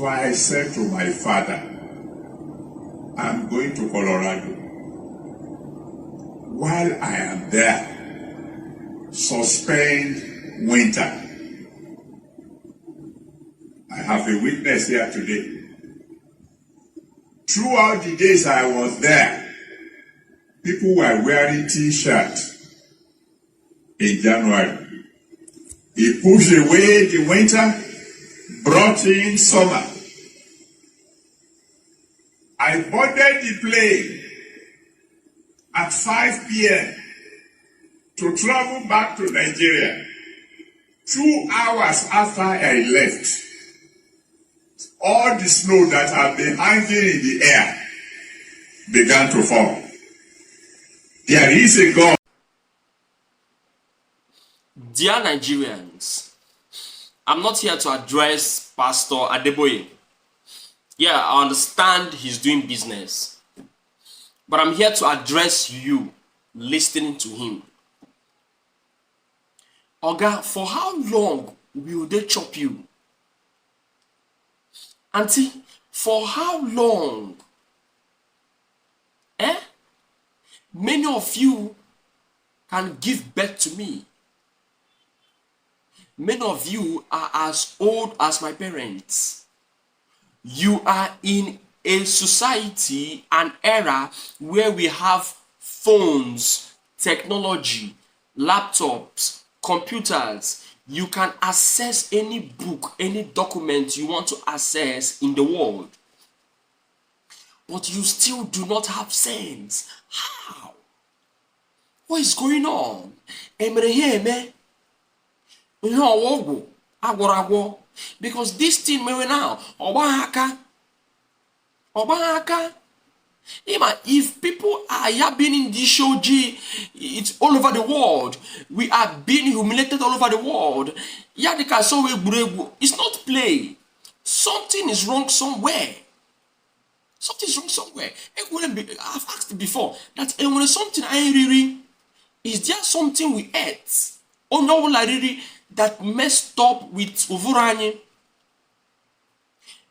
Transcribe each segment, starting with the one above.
So I said to my father, I'm going to Colorado. While I am there, suspend winter. I have a witness here today. Throughout the days I was there, people were wearing t-shirts in January. He pushed away the winter, brought in summer. I boarded the plane at 5 p.m. to travel back to Nigeria. 2 hours after I left, all the snow that had been hanging in the air began to fall. There is a God. Dear Nigerians, I'm not here to address Pastor Adeboye. Yeah, I understand he's doing business. But I'm here to address you listening to him. Oga, for how long will they chop you? Auntie, for how long? Many of you can give birth to me. Many of you are as old as my parents. You are in a society, an era where we have phones, technology, laptops, computers. You can access any book, any document you want to access in the world. But you still do not have sense. How? What is going on? Because this thing now, if people are yapping in this show, it's all over the world. We are being humiliated all over the world. It's not play. Something is wrong somewhere. Something is wrong somewhere. I've asked before that when something is there something we ate or no that messed up with Uvurani?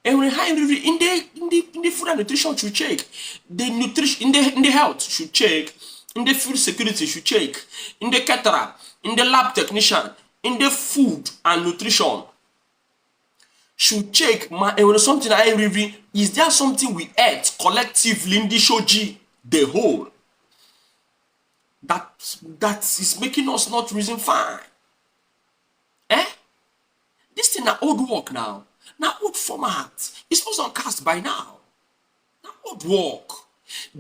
And when in the food and nutrition should check, the nutrition in the health should check, in the food security should check, in the caterer, in the lab technician, in the food and nutrition should check. When something is there something we ate collectively in the shoji the whole that is making us not reason fine? This thing na old work now. Now old format. It's supposed to cast by now. Now old work.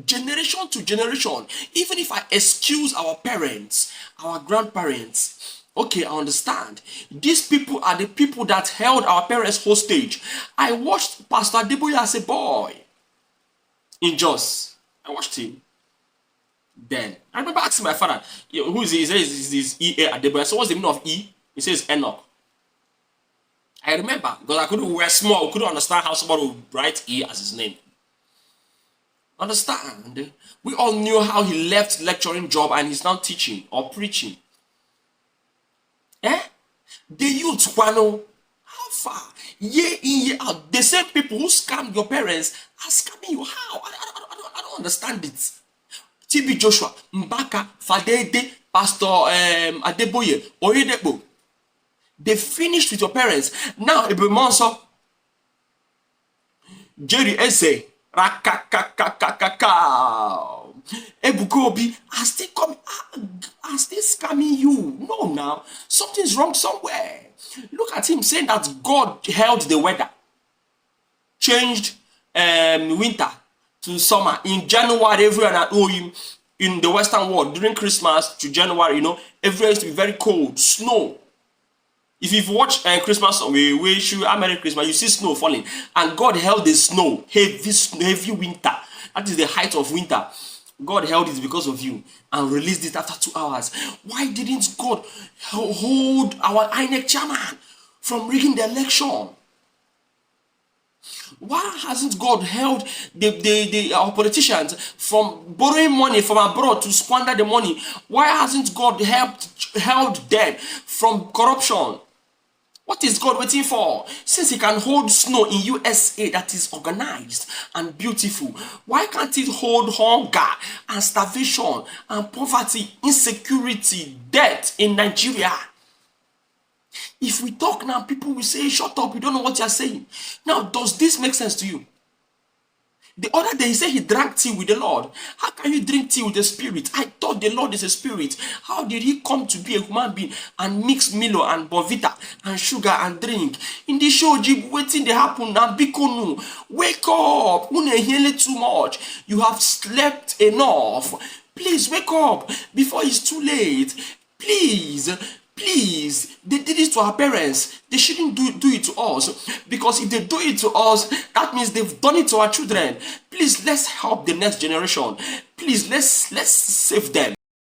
Generation to generation. Even if I excuse our parents, our grandparents, okay, I understand. These people are the people that held our parents hostage. I watched Pastor Adeboye as a boy in Jos. I watched him. Then I remember asking my father, who is he? He says this E.A. Adeboye. So what's the meaning of E? He says Enoch. I remember because we were small, we couldn't understand how somebody would write E as his name. Understand? We all knew how he left lecturing job and he's now teaching or preaching. The youth, how far? Year in, year out. The same people who scammed your parents are scamming you. How? I don't understand it. TB Joshua, Mbaka, Fadede, Pastor Adeboye, Oyedepo. They finished with your parents. Now, Ebemonso, Jerry Eze, Rakakakakaka, Ebukobi are still coming, are still scamming you. No, now something's wrong somewhere. Look at him saying that God held the weather, changed winter to summer. In January, everyone at home in the Western world during Christmas to January, everywhere used to be very cold, snow. If you've watched Christmas, we wish you a Merry Christmas, you see snow falling. And God held the snow, heavy winter. That is the height of winter. God held it because of you and released it after 2 hours. Why didn't God hold our INEC chairman from rigging the election? Why hasn't God held our politicians from borrowing money from abroad to squander the money? Why hasn't God held them from corruption? What is God waiting for? Since he can hold snow in USA that is organized and beautiful, why can't it hold hunger and starvation and poverty, insecurity, death in Nigeria? If we talk now, people will say, shut up, you don't know what you're saying. Now, does this make sense to you? The other day, he said he drank tea with the Lord. How can you drink tea with the Spirit? I thought the Lord is a spirit. How did he come to be a human being and mix Milo and Bonvita and sugar and drink? In the show, Jib, waiting they happen now. Bikonu, wake up. Une too much. You have slept enough. Please wake up before it's too late. Please. Please, they did it to our parents. They shouldn't do it to us. Because if they do it to us, that means they've done it to our children. Please, let's help the next generation. Please, let's save them.